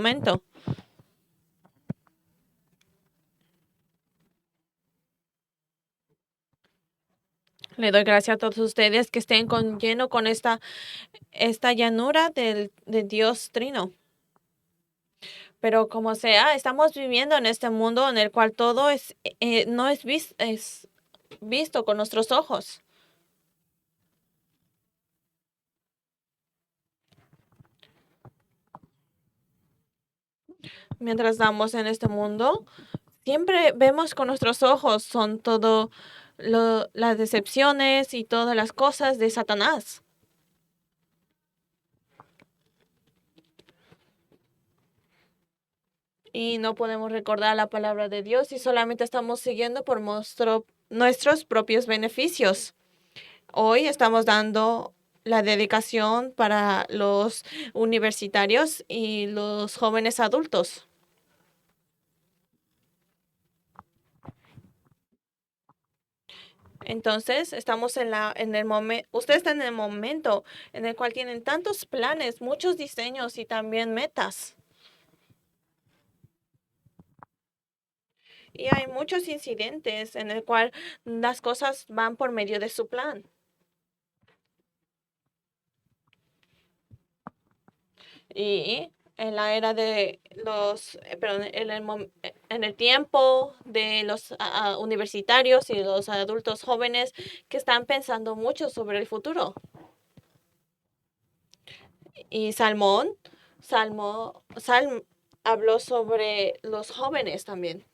momento. Le doy gracias a todos ustedes que estén lleno con esta llanura de Dios Trino. Pero como sea, estamos viviendo en este mundo en el cual todo no es visto con nuestros ojos. Mientras estamos en este mundo, siempre vemos con nuestros ojos, son todo las decepciones y todas las cosas de Satanás. Y no podemos recordar la palabra de Dios y solamente estamos siguiendo por nuestros propios beneficios. Hoy estamos dando la dedicación para los universitarios y los jóvenes adultos. Entonces, estamos en el momento, ustedes están en el momento en el cual tienen tantos planes, muchos diseños y también metas. Y hay muchos incidentes en el cual las cosas van por medio de su plan. Y en la era de perdón, en el tiempo de los universitarios y los adultos jóvenes que están pensando mucho sobre el futuro. Y Salmo habló sobre los jóvenes también.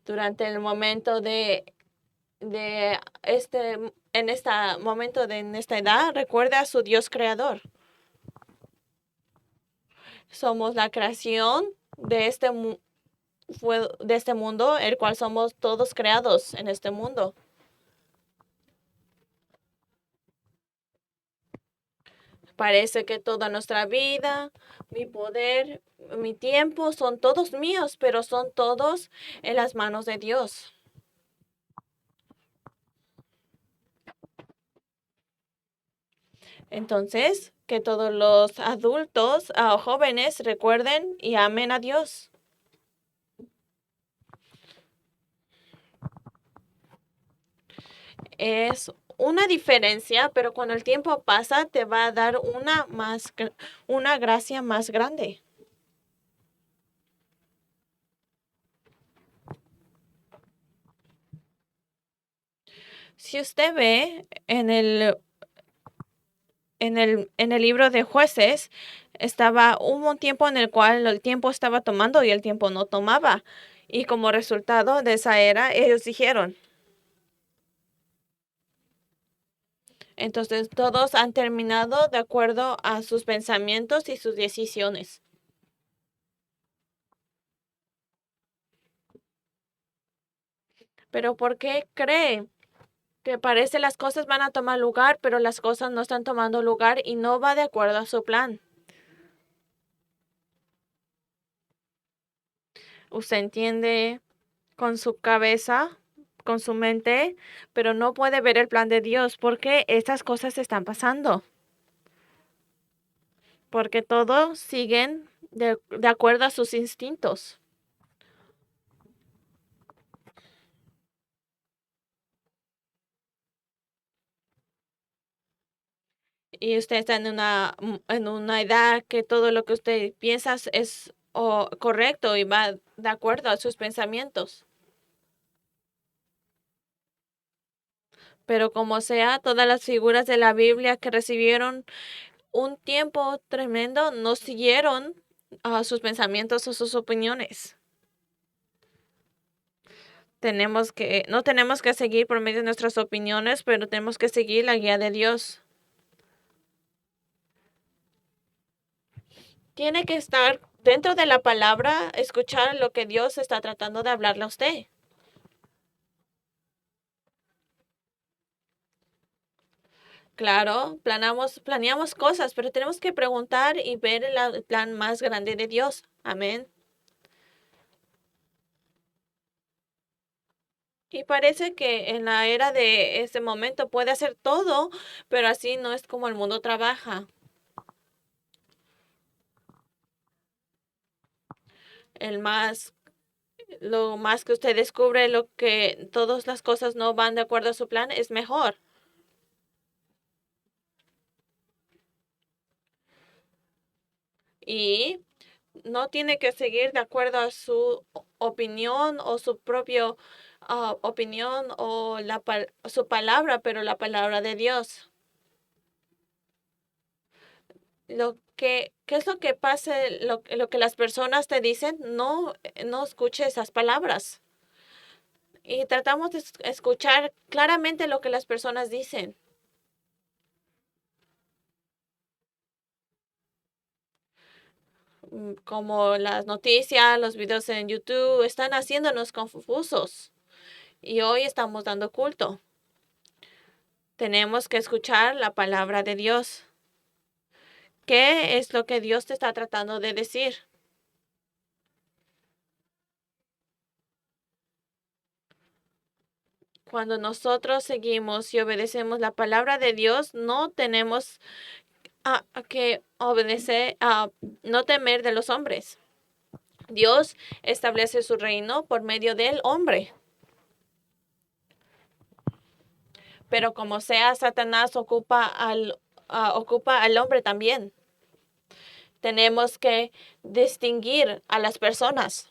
Durante el momento en esta edad, recuerda a su Dios creador. Somos la creación de de este mundo, el cual somos todos creados en este mundo. Parece que toda nuestra vida, mi poder, mi tiempo son todos míos, pero son todos en las manos de Dios. Entonces, que todos los adultos o jóvenes recuerden y amen a Dios. Es una diferencia, pero cuando el tiempo pasa te va a dar una gracia más grande. Si usted ve en el libro de Jueces, hubo un tiempo en el cual el tiempo estaba tomando y el tiempo no tomaba. Y como resultado de esa era, ellos dijeron. Entonces, todos han terminado de acuerdo a sus pensamientos y sus decisiones. Pero ¿por qué cree que parece las cosas van a tomar lugar, pero las cosas no están tomando lugar y no va de acuerdo a su plan? Usted entiende con su cabeza, con su mente, pero no puede ver el plan de Dios porque estas cosas están pasando. Porque todos siguen de acuerdo a sus instintos. Y usted está en una edad que todo lo que usted piensa es correcto y va de acuerdo a sus pensamientos. Pero como sea, todas las figuras de la Biblia que recibieron un tiempo tremendo no siguieron sus pensamientos o sus opiniones. No tenemos que seguir por medio de nuestras opiniones, pero tenemos que seguir la guía de Dios. Tiene que estar dentro de la palabra, escuchar lo que Dios está tratando de hablarle a usted. Claro, planeamos cosas, pero tenemos que preguntar y ver el plan más grande de Dios. Amén. Y parece que en la era de este momento puede hacer todo, pero así no es como el mundo trabaja. lo más que usted descubre, lo que todas las cosas no van de acuerdo a su plan, es mejor. Y no tiene que seguir de acuerdo a su opinión o su propia opinión o su palabra, pero la palabra de Dios. ¿Qué es lo que pasa? Lo que las personas te dicen, no escuche esas palabras. Y tratamos de escuchar claramente lo que las personas dicen. Como las noticias, los videos en YouTube, están haciéndonos confusos. Y hoy estamos dando culto. Tenemos que escuchar la palabra de Dios. ¿Qué es lo que Dios te está tratando de decir? Cuando nosotros seguimos y obedecemos la palabra de Dios, no tenemos que obedecer, no temer de los hombres. Dios establece su reino por medio del hombre. Pero como sea, Satanás ocupa al hombre también. Tenemos que distinguir a las personas.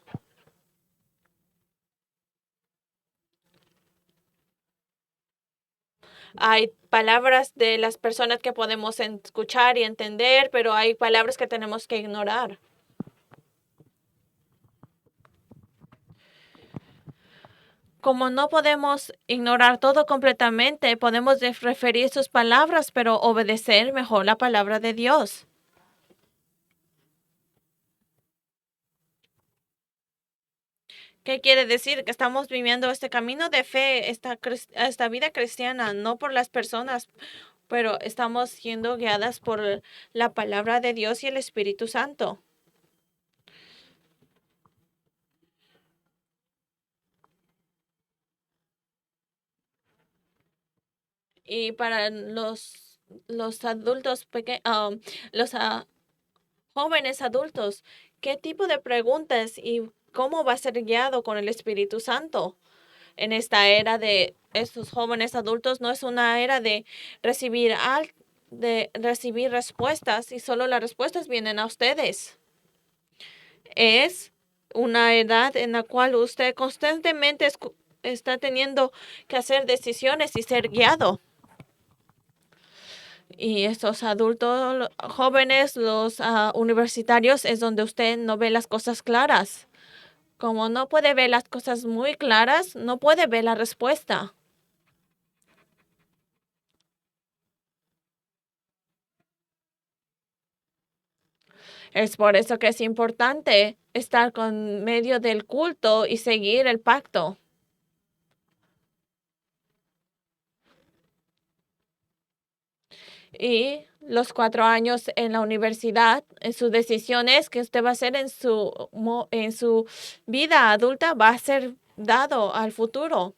Hay palabras de las personas que podemos escuchar y entender, pero hay palabras que tenemos que ignorar. Como no podemos ignorar todo completamente, podemos referir sus palabras, pero obedecer mejor la palabra de Dios. ¿Qué quiere decir? Que estamos viviendo este camino de fe, esta vida cristiana, no por las personas, pero estamos siendo guiadas por la palabra de Dios y el Espíritu Santo. Y para los adultos pequeños, los jóvenes adultos, ¿qué tipo de preguntas y cómo va a ser guiado con el Espíritu Santo? En esta era de estos jóvenes adultos no es una era de de recibir respuestas y solo las respuestas vienen a ustedes. Es una edad en la cual usted constantemente está teniendo que hacer decisiones y ser guiado. Y estos adultos jóvenes, los universitarios, es donde usted no ve las cosas claras. Como no puede ver las cosas muy claras, no puede ver la respuesta. Es por eso que es importante estar con medio del culto y seguir el pacto. Y los 4 años en la universidad, en sus decisiones que usted va a hacer en su vida adulta, va a ser dado al futuro.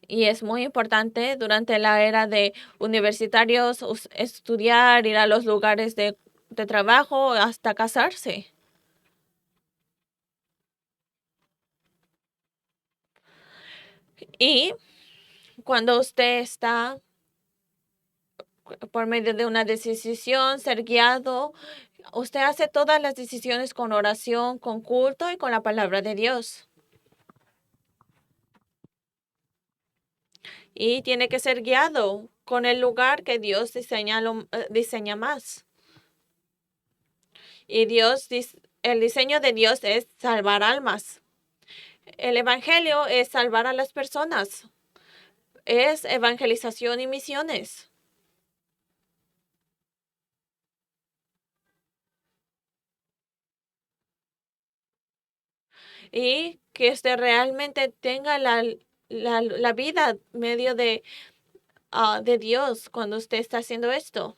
Y es muy importante durante la era de universitarios estudiar, ir a los lugares de trabajo hasta casarse. Y cuando usted está por medio de una decisión, ser guiado, usted hace todas las decisiones con oración, con culto y con la palabra de Dios. Y tiene que ser guiado con el lugar que Dios diseña más. Y el diseño de Dios es salvar almas. El evangelio es salvar a las personas. Es evangelización y misiones. Y que usted realmente tenga la vida medio de Dios cuando usted está haciendo esto.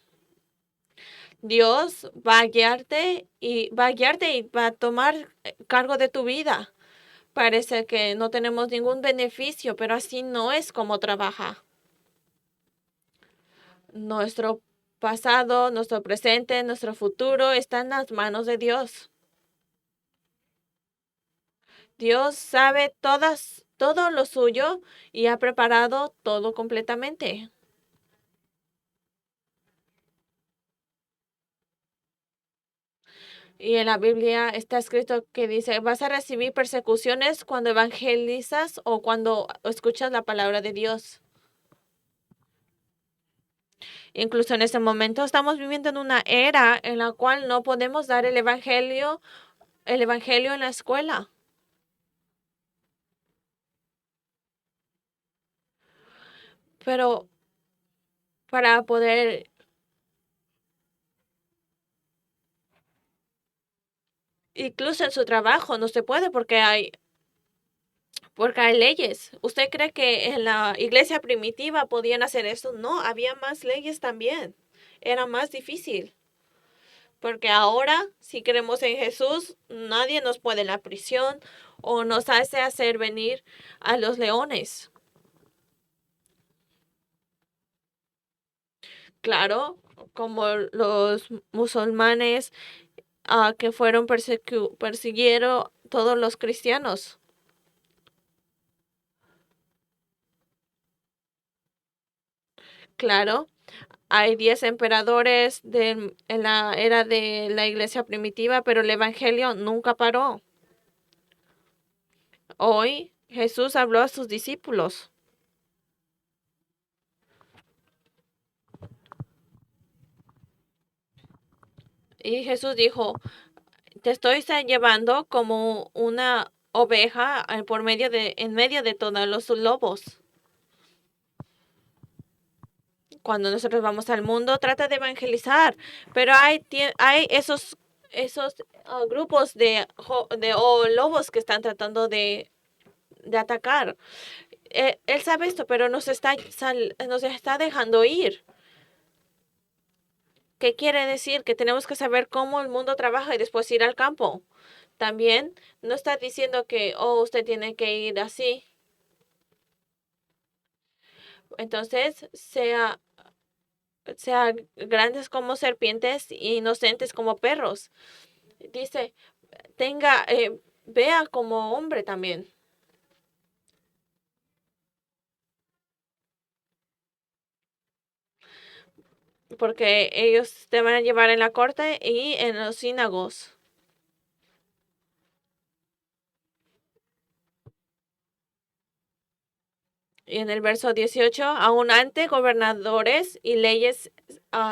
Dios va a guiarte y va a tomar cargo de tu vida. Parece que no tenemos ningún beneficio, pero así no es como trabaja. Nuestro pasado, nuestro presente, nuestro futuro están en las manos de Dios. Dios sabe todo lo suyo y ha preparado todo completamente. Y en la Biblia está escrito que dice, vas a recibir persecuciones cuando evangelizas o cuando escuchas la palabra de Dios. Incluso en este momento estamos viviendo en una era en la cual no podemos dar el evangelio en la escuela. Pero para poder, incluso en su trabajo, no se puede porque hay leyes. ¿Usted cree que en la iglesia primitiva podían hacer eso? No, había más leyes también. Era más difícil. Porque ahora, si creemos en Jesús, nadie nos puede en la prisión o nos hace hacer venir a los leones. Claro, como los musulmanes que fueron persiguieron todos los cristianos. Claro, hay 10 emperadores en la era de la iglesia primitiva, pero el evangelio nunca paró. Hoy Jesús habló a sus discípulos y Jesús dijo, te estoy llevando como una oveja en medio de todos los lobos. Cuando nosotros vamos al mundo, trata de evangelizar, pero hay esos grupos de lobos que están tratando de atacar. Él sabe esto, pero nos está dejando ir. ¿Qué quiere decir? Que tenemos que saber cómo el mundo trabaja y después ir al campo. También no está diciendo que, oh, usted tiene que ir así. Entonces, sea grandes como serpientes e inocentes como perros. Dice, vea como hombre también. Porque ellos te van a llevar en la corte y en los sinagos. Y en el verso 18, aún ante gobernadores y leyes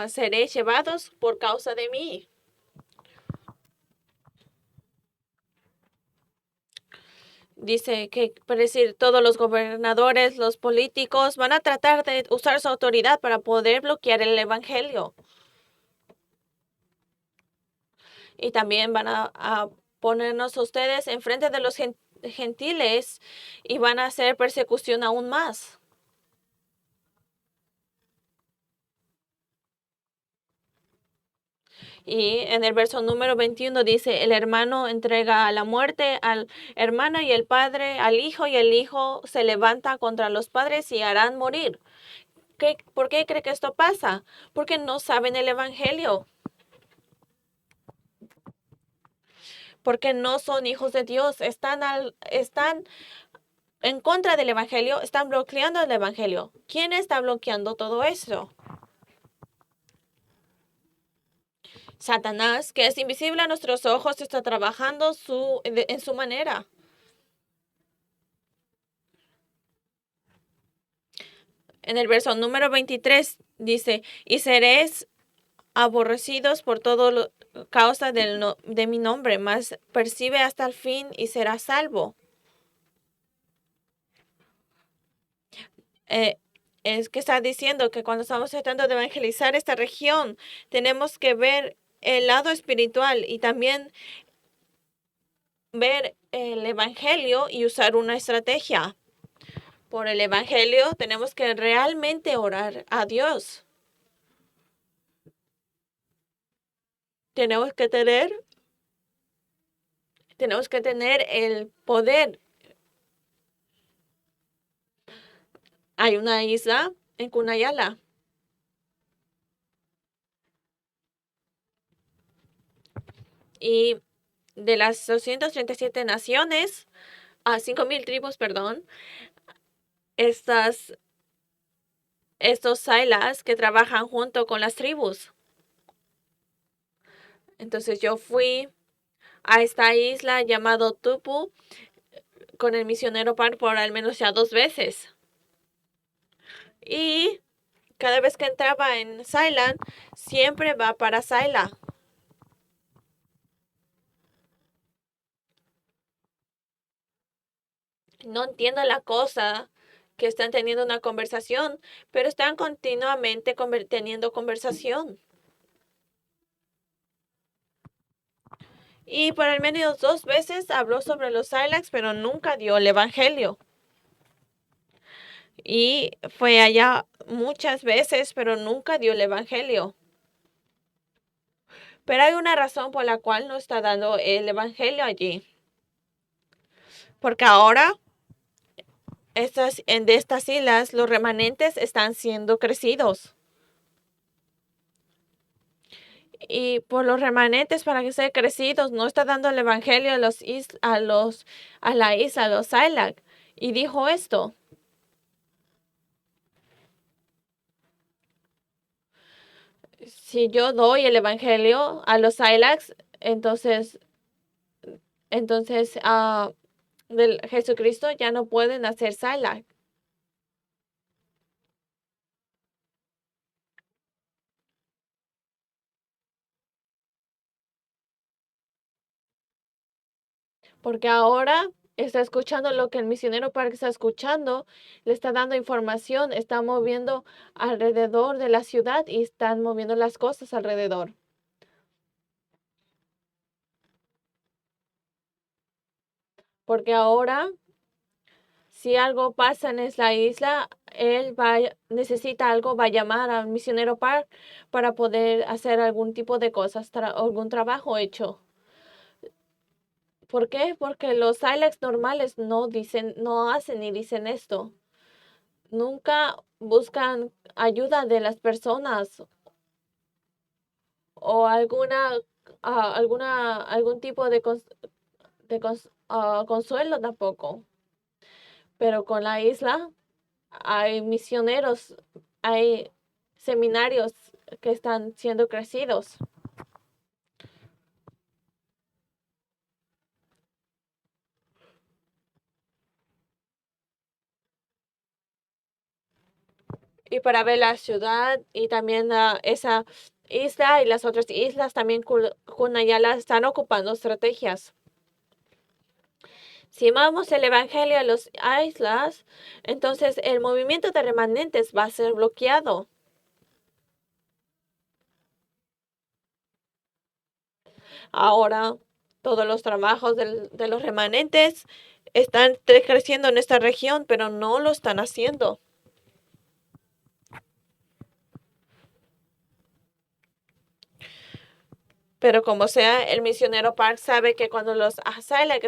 seréis llevados por causa de mí. Dice que, por decir, todos los gobernadores, los políticos van a tratar de usar su autoridad para poder bloquear el evangelio. Y también van a ponernos a ustedes enfrente de los gentiles y van a hacer persecución aún más. Y en el verso número 21 dice, el hermano entrega a la muerte al hermano y el padre al hijo y el hijo se levanta contra los padres y harán morir. ¿Por qué cree que esto pasa? Porque no saben el evangelio. Porque no son hijos de Dios. Están en contra del evangelio, están bloqueando el evangelio. ¿Quién está bloqueando todo eso? Satanás, que es invisible a nuestros ojos, está trabajando en su manera. En el verso número 23 dice, y seréis aborrecidos por todo causa de mi nombre, mas percibe hasta el fin y serás salvo. Eh, es que está diciendo que cuando estamos tratando de evangelizar esta región, tenemos que ver el lado espiritual y también ver el evangelio y usar una estrategia. Por el evangelio tenemos que realmente orar a Dios. Tenemos que tener, tenemos que tener el poder. Hay una isla en Cunayala y de las 237 naciones, a 5,000 tribus, perdón, estos Sailas que trabajan junto con las tribus. Entonces yo fui a esta isla llamado Tupu con el misionero Park por al menos ya 2 veces. Y cada vez que entraba en Sailand, siempre va para Saila. No entiendo la cosa que están teniendo una conversación, pero están continuamente teniendo conversación. Y por al menos 2 veces habló sobre los Silax, pero nunca dio el evangelio. Y fue allá muchas veces, pero nunca dio el evangelio. Pero hay una razón por la cual no está dando el evangelio allí. Porque ahora de estas islas, los remanentes están siendo crecidos. Y por los remanentes, para que sean crecidos, no está dando el evangelio a la isla, a los Silac. Y dijo esto: si yo doy el evangelio a los Silacs, entonces del Jesucristo ya no pueden hacer Silac. Porque ahora está escuchando lo que el misionero Park está escuchando, le está dando información, está moviendo alrededor de la ciudad y están moviendo las cosas alrededor. Porque ahora, si algo pasa en esa isla, necesita algo, va a llamar al misionero Park para poder hacer algún tipo de cosas, algún trabajo hecho. ¿Por qué? Porque los Silex normales no hacen ni dicen esto. Nunca buscan ayuda de las personas o algún tipo de consuelo tampoco. Pero con la isla hay misioneros, hay seminarios que están siendo crecidos. Y para ver la ciudad y también esa isla y las otras islas también Kunayala están ocupando estrategias. Si amamos el evangelio a las islas, entonces el movimiento de remanentes va a ser bloqueado. Ahora, todos los trabajos de los remanentes están creciendo en esta región, pero no lo están haciendo. Pero como sea, el misionero Park sabe que cuando los Asaila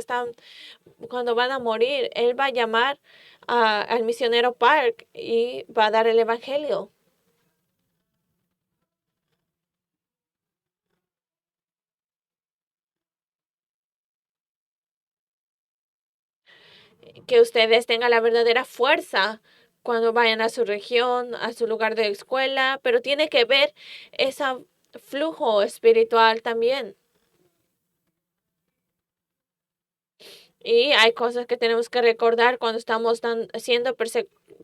cuando van a morir, él va a llamar al misionero Park y va a dar el evangelio. Que ustedes tengan la verdadera fuerza cuando vayan a su región, a su lugar de escuela, pero tiene que ver ese flujo espiritual también. Y hay cosas que tenemos que recordar cuando estamos siendo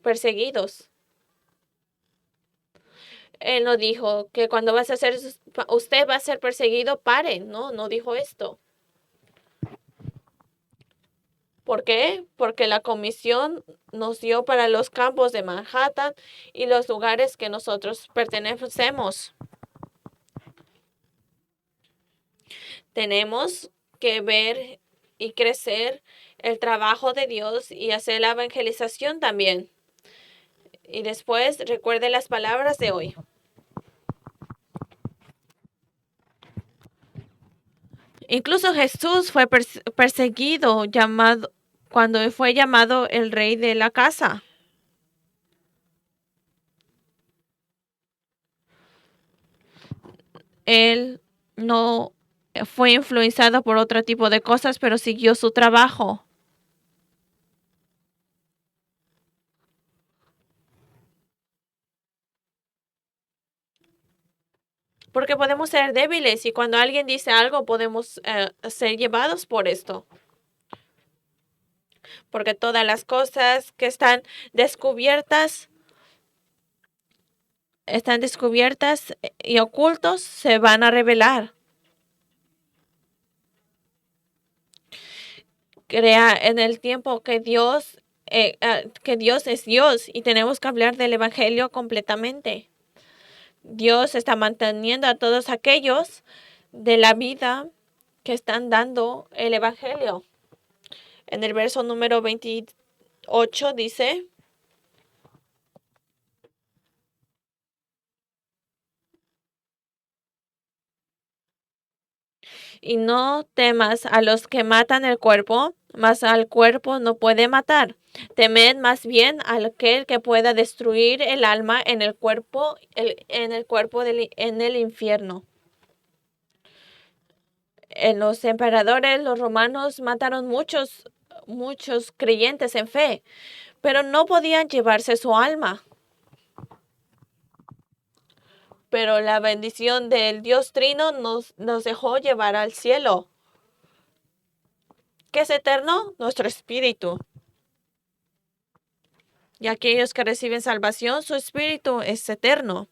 perseguidos. Él no dijo que cuando usted va a ser perseguido, paren, no, no dijo esto. ¿Por qué? Porque la comisión nos dio para los campos de Manhattan y los lugares que nosotros pertenecemos. Tenemos que ver y crecer el trabajo de Dios y hacer la evangelización también. Y después recuerde las palabras de hoy. Incluso Jesús fue perseguido, cuando fue llamado el rey de la casa. Él no fue influenciado por otro tipo de cosas, pero siguió su trabajo. Porque podemos ser débiles y cuando alguien dice algo podemos ser llevados por esto. Porque todas las cosas que están descubiertas y ocultos se van a revelar. Crea en el tiempo que Dios es Dios y tenemos que hablar del Evangelio completamente. Dios está manteniendo a todos aquellos de la vida que están dando el Evangelio. En el verso número 28 dice, y no temas a los que matan el cuerpo, mas al cuerpo no puede matar. Temed más bien a aquel que pueda destruir el alma en el cuerpo, en el infierno. En los emperadores, los romanos mataron muchos creyentes en fe, pero no podían llevarse su alma. Pero la bendición del Dios Trino nos dejó llevar al cielo. ¿Qué es eterno? Nuestro espíritu. Y aquellos que reciben salvación, su espíritu es eterno.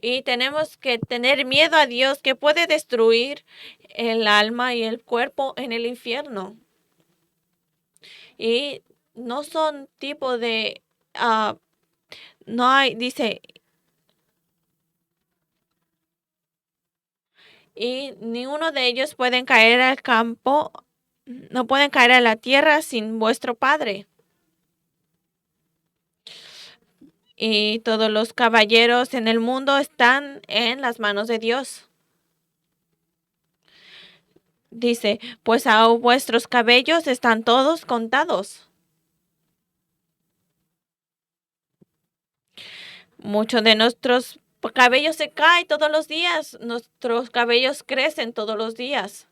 Y tenemos que tener miedo a Dios que puede destruir el alma y el cuerpo en el infierno. Y no son tipo de... no hay, dice, y ninguno de ellos pueden caer al campo, no pueden caer a la tierra sin vuestro Padre. Y todos los caballeros en el mundo están en las manos de Dios. Dice, pues a vuestros cabellos están todos contados. Muchos de nuestros cabellos se caen todos los días. Nuestros cabellos crecen todos los días.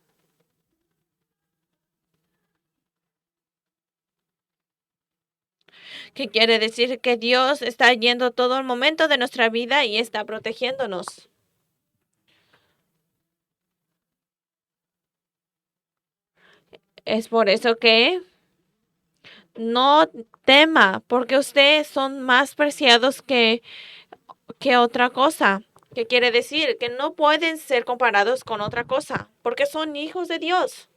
¿Qué quiere decir? Que Dios está yendo todo el momento de nuestra vida y está protegiéndonos. Es por eso que no tema, porque ustedes son más preciados que otra cosa. ¿Qué quiere decir? Que no pueden ser comparados con otra cosa, porque son hijos de Dios.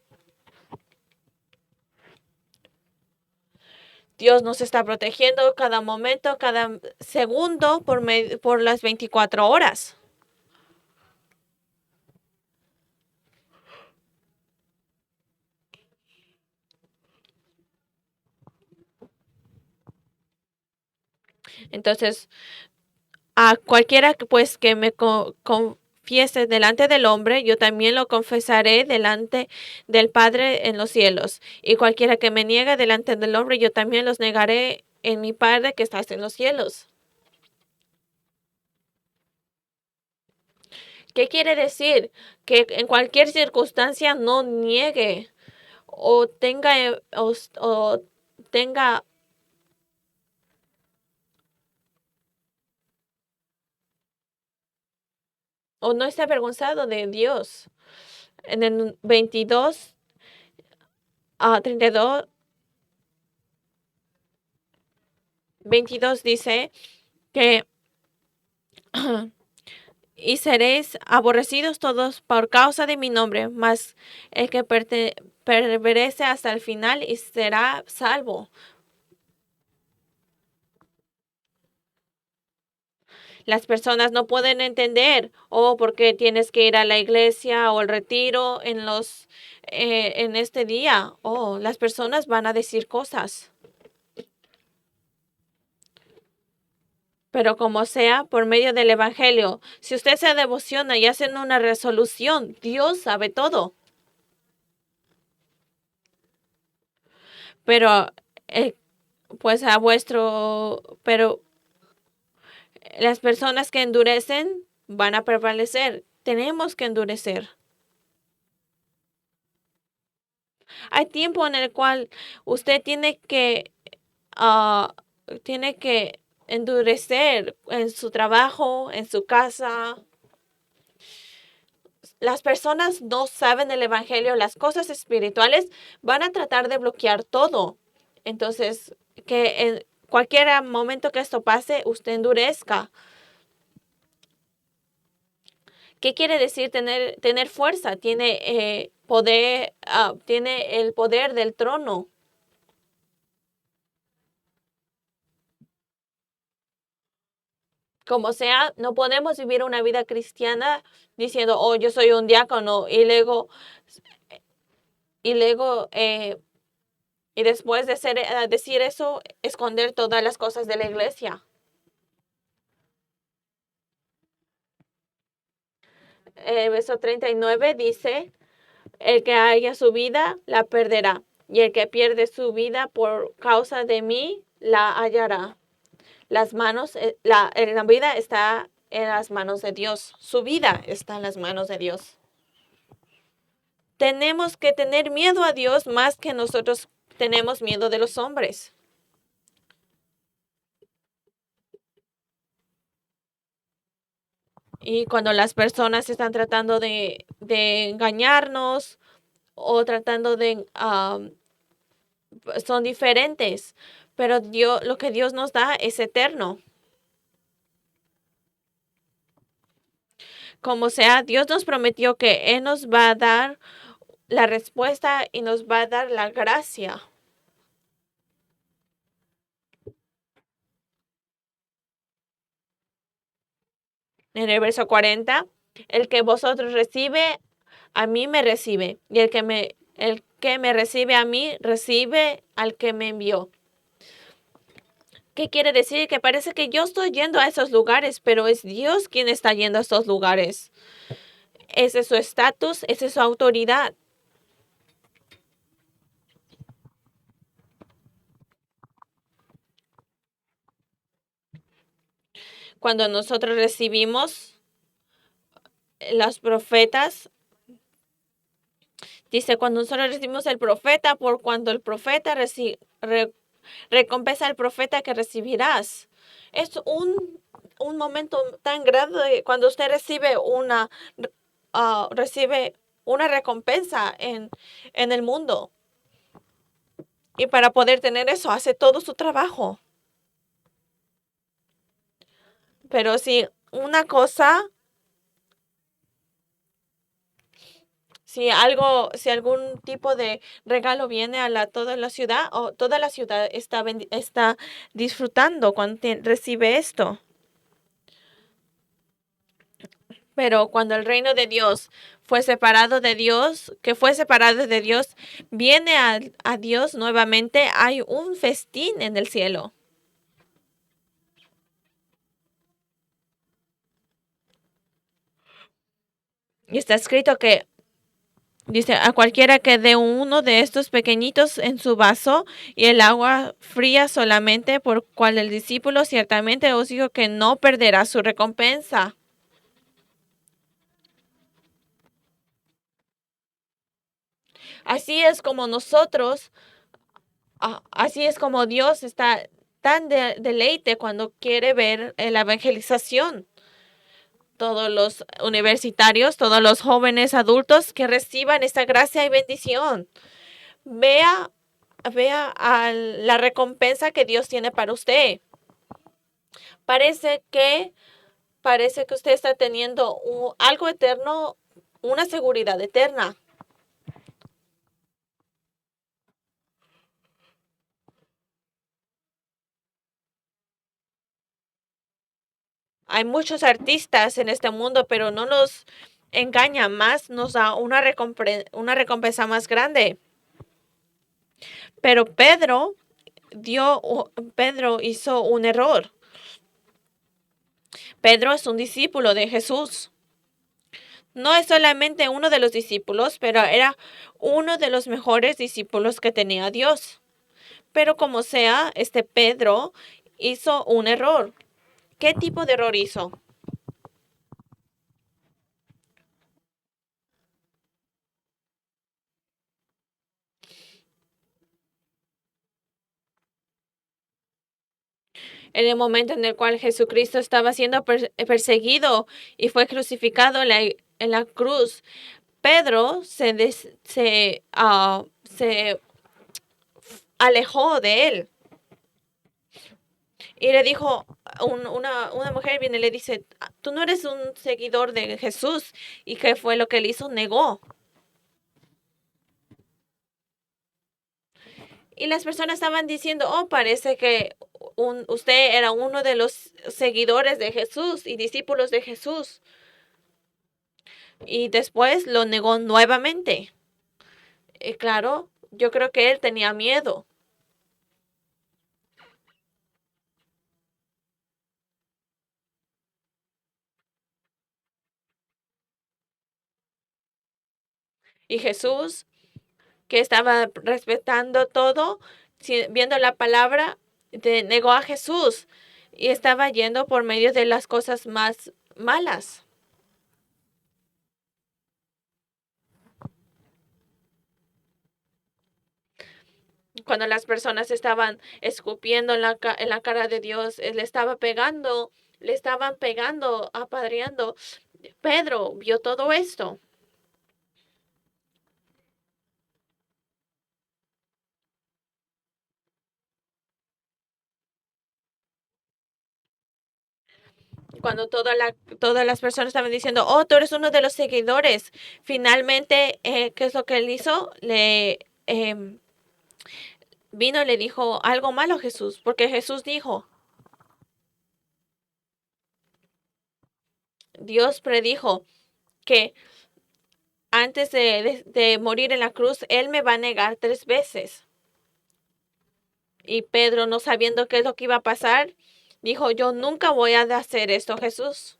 Dios nos está protegiendo cada momento, cada segundo por las 24 horas. Entonces, a cualquiera pues que me confiese delante del hombre, yo también lo confesaré delante del Padre en los cielos. Y cualquiera que me niegue delante del hombre, yo también los negaré en mi Padre que estás en los cielos. ¿Qué quiere decir? Que en cualquier circunstancia no niegue o tenga o no esté avergonzado de Dios. En el 22 a 32, 22 dice que y seréis aborrecidos todos por causa de mi nombre, mas el que permanece hasta el final y será salvo. Las personas no pueden entender, por qué tienes que ir a la iglesia o el retiro en este día. Las personas van a decir cosas. Pero como sea, por medio del Evangelio, si usted se devociona y hace una resolución, Dios sabe todo. Pero, pues pero Las personas que endurecen van a prevalecer. Tenemos que endurecer. Hay tiempo en el cual usted ah, tiene que endurecer en su trabajo, en su casa. Las personas no saben el evangelio, las cosas espirituales van a tratar de bloquear todo. Entonces, que en cualquier momento que esto pase, usted endurezca. ¿Qué quiere decir tener fuerza? Tiene poder, tiene el poder del trono. Como sea, no podemos vivir una vida cristiana diciendo, oh, yo soy un diácono y después de decir eso, esconder todas las cosas de la iglesia. El verso 39 dice, el que haya su vida, la perderá. Y el que pierde su vida por causa de mí, la hallará. La vida está en las manos de Dios. Su vida está en las manos de Dios. Tenemos que tener miedo a Dios más que nosotros tenemos miedo de los hombres. Y cuando las personas están tratando de engañarnos o tratando son diferentes, pero lo que Dios nos da es eterno. Como sea, Dios nos prometió que Él nos va a dar la respuesta y nos va a dar la gracia. En el verso 40, el que vosotros recibe, a mí me recibe. Y el que me recibe a mí, recibe al que me envió. ¿Qué quiere decir? Que parece que yo estoy yendo a esos lugares, pero es Dios quien está yendo a esos lugares. Ese es su estatus, esa es su autoridad. Cuando nosotros recibimos los profetas, dice, cuando nosotros recibimos el profeta, por cuanto el profeta recompensa al profeta que recibirás. Es un momento tan grande cuando usted recibe una recompensa en el mundo. Y para poder tener eso, hace todo su trabajo. Pero si algún tipo de regalo viene a toda la ciudad, o toda la ciudad está disfrutando cuando recibe esto. Pero cuando el reino de Dios fue separado de Dios, viene a Dios nuevamente, hay un festín en el cielo. Y está escrito que dice, a cualquiera que dé uno de estos pequeñitos en su vaso y el agua fría solamente, por cual el discípulo ciertamente os digo que no perderá su recompensa. Así es como así es como Dios está tan deleite cuando quiere ver la evangelización. Todos los universitarios, todos los jóvenes adultos que reciban esta gracia y bendición. Vea la recompensa que Dios tiene para usted. Parece que usted está teniendo algo eterno, una seguridad eterna. Hay muchos artistas en este mundo, pero no nos engaña más, nos da una recompensa más grande. Pero Pedro hizo un error. Pedro es un discípulo de Jesús. No es solamente uno de los discípulos, pero era uno de los mejores discípulos que tenía Dios. Pero como sea, Pedro hizo un error. ¿Qué tipo de error hizo? En el momento en el cual Jesucristo estaba siendo perseguido y fue crucificado en la cruz, Pedro se alejó de él y le dijo, una mujer viene y le dice, tú no eres un seguidor de Jesús. ¿Y qué fue lo que él hizo? Negó. Y las personas estaban diciendo, oh, parece que usted era uno de los seguidores de Jesús y discípulos de Jesús. Y después lo negó nuevamente. Y claro, yo creo que él tenía miedo. Y Jesús, que estaba respetando todo, viendo la palabra, negó a Jesús y estaba yendo por medio de las cosas más malas. Cuando las personas estaban escupiendo en en la cara de Dios, le estaban pegando, apedreando. Pedro vio todo esto. Cuando todas las personas estaban diciendo, oh, tú eres uno de los seguidores. Finalmente, ¿qué es lo que él hizo? Vino y le dijo algo malo a Jesús, porque Jesús dijo, Dios predijo que antes de morir en la cruz, Él me va a negar 3 veces. Y Pedro, no sabiendo qué es lo que iba a pasar, dijo, yo nunca voy a hacer esto, Jesús.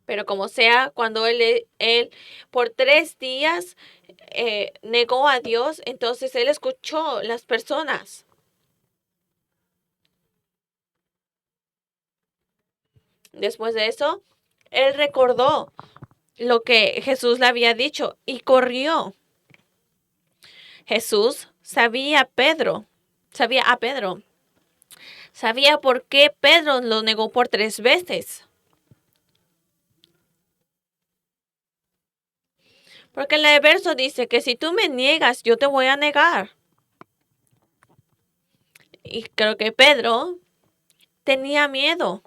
Pero como sea, cuando él por 3 días negó a Dios, entonces él escuchó las personas. Después de eso, él recordó lo que Jesús le había dicho y corrió. Jesús sabía a Pedro, sabía por qué Pedro lo negó por 3 veces. Porque el verso dice que si tú me niegas, yo te voy a negar. Y creo que Pedro tenía miedo.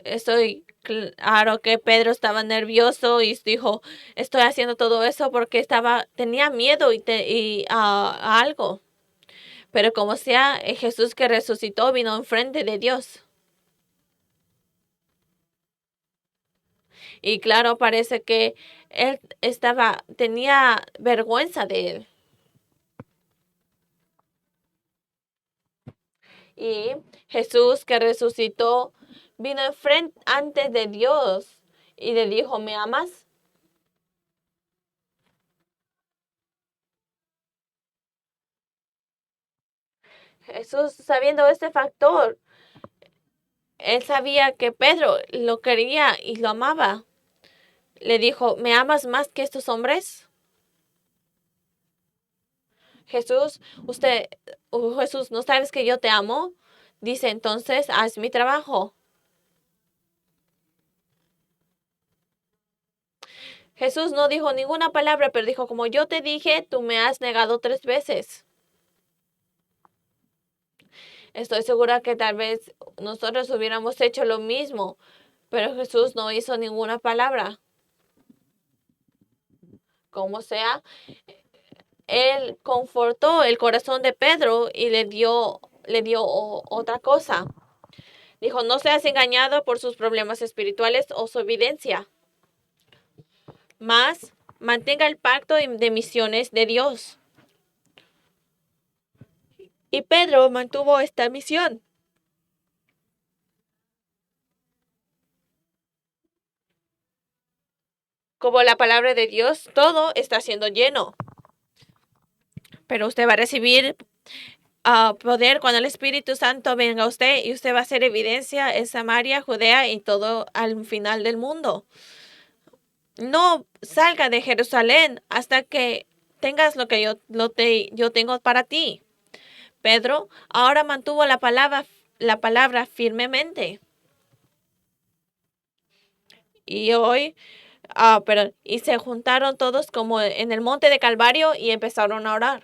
Estoy claro que Pedro estaba nervioso y dijo, estoy haciendo todo eso porque tenía miedo a algo. Pero como sea, Jesús que resucitó vino enfrente de Dios. Y claro, parece que él tenía vergüenza de él. Y Jesús que resucitó vino enfrente antes de Dios y le dijo, ¿me amas? Jesús, sabiendo este factor, él sabía que Pedro lo quería y lo amaba. Le dijo, ¿me amas más que estos hombres? Jesús, Jesús, ¿no sabes que yo te amo? Dice, entonces, haz mi trabajo. Jesús no dijo ninguna palabra, pero dijo, como yo te dije, tú me has negado 3 veces. Estoy segura que tal vez nosotros hubiéramos hecho lo mismo, pero Jesús no hizo ninguna palabra. Como sea, él confortó el corazón de Pedro y le dio otra cosa. Dijo, no seas engañado por sus problemas espirituales o su evidencia. Más, mantenga el pacto de misiones de Dios. Y Pedro mantuvo esta misión. como la palabra de Dios, todo está siendo lleno. Pero usted va a recibir poder cuando el Espíritu Santo venga a usted y usted va a hacer evidencia en Samaria, Judea y todo al final del mundo. No salga de Jerusalén hasta que tengas lo que yo tengo para ti. Pedro ahora mantuvo la palabra firmemente. Y hoy, y se juntaron todos como en el monte de Calvario y empezaron a orar.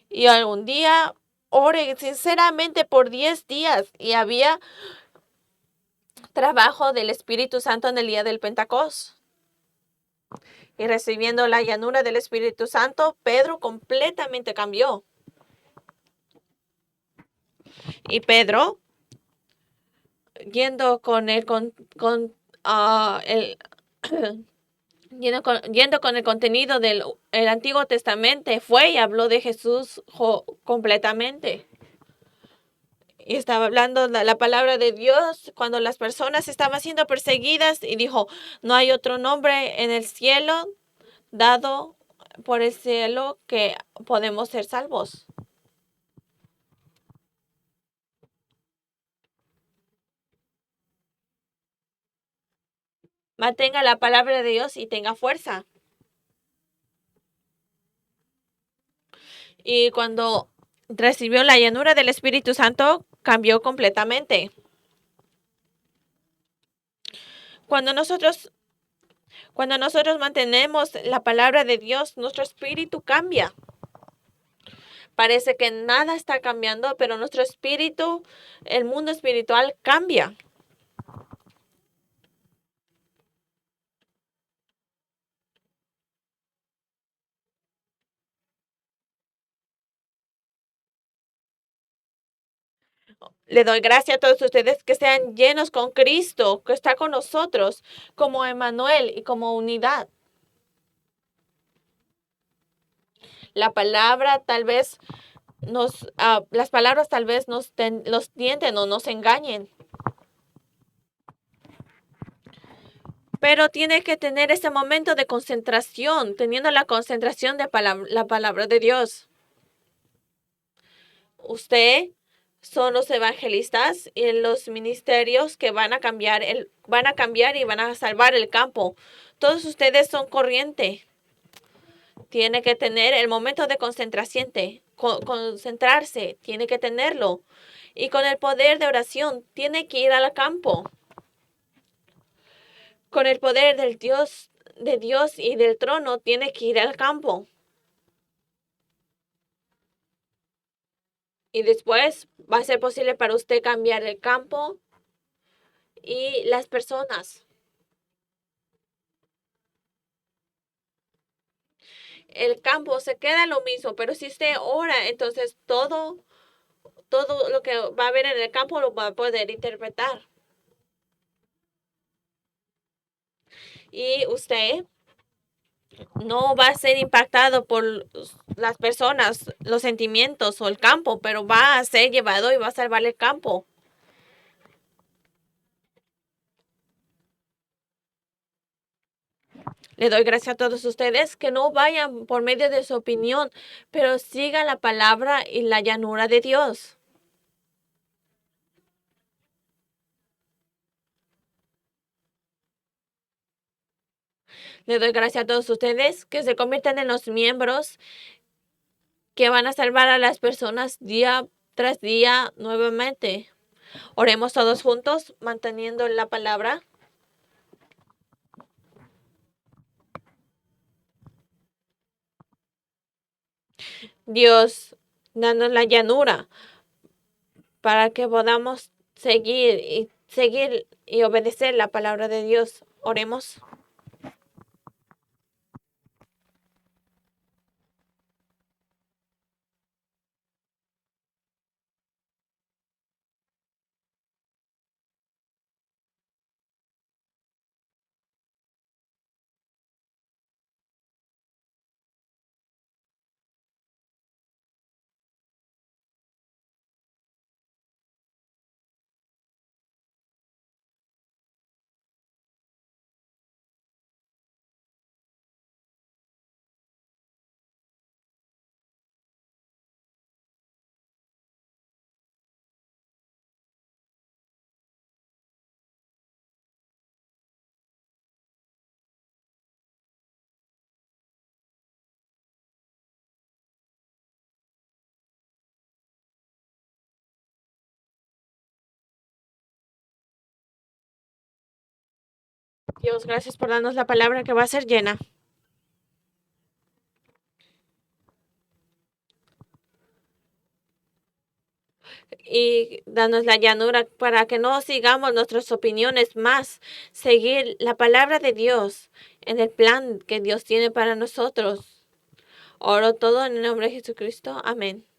Y algún día oré sinceramente por 10 días y había trabajo del Espíritu Santo en el día del Pentecostés. Y recibiendo la llanura del Espíritu Santo, Pedro completamente cambió. Y Pedro, yendo con el, con, el yendo con el contenido del el Antiguo Testamento, fue y habló de Jesús completamente. Y estaba hablando la palabra de Dios cuando las personas estaban siendo perseguidas y dijo, no hay otro nombre en el cielo dado por el cielo que podemos ser salvos. Mantenga la palabra de Dios y tenga fuerza. Y cuando recibió la llenura del Espíritu Santo, cambió completamente. Cuando nosotros mantenemos la palabra de Dios, nuestro espíritu cambia. Parece que nada está cambiando, pero nuestro espíritu, el mundo espiritual cambia. Le doy gracias a todos ustedes que sean llenos con Cristo, que está con nosotros, como Emmanuel y como unidad. La palabra tal vez las palabras tal vez los tienten o nos engañen. Pero tiene que tener ese momento de concentración, teniendo la concentración de la palabra de Dios. Usted son los evangelistas y los ministerios que van a cambiar y van a salvar el campo. Todos ustedes son corriente. Tiene que tener el momento de concentrarse, tiene que tenerlo. Y con el poder de oración, tiene que ir al campo. Con el poder de Dios y del trono, tiene que ir al campo. Y después va a ser posible para usted cambiar el campo y las personas. El campo se queda lo mismo, pero si usted ora, entonces todo lo que va a ver en el campo lo va a poder interpretar. Y usted no va a ser impactado por las personas, los sentimientos o el campo, pero va a ser llevado y va a salvar el campo. Le doy gracias a todos ustedes que no vayan por medio de su opinión, pero sigan la palabra y la llanura de Dios. Le doy gracias a todos ustedes que se convierten en los miembros que van a salvar a las personas día tras día nuevamente. Oremos todos juntos, manteniendo la palabra. Dios, dando la llanura para que podamos seguir y obedecer la palabra de Dios. Oremos. Dios, gracias por darnos la palabra que va a ser llena. Y danos la llanura para que no sigamos nuestras opiniones más, seguir la palabra de Dios en el plan que Dios tiene para nosotros. Oro todo en el nombre de Jesucristo. Amén.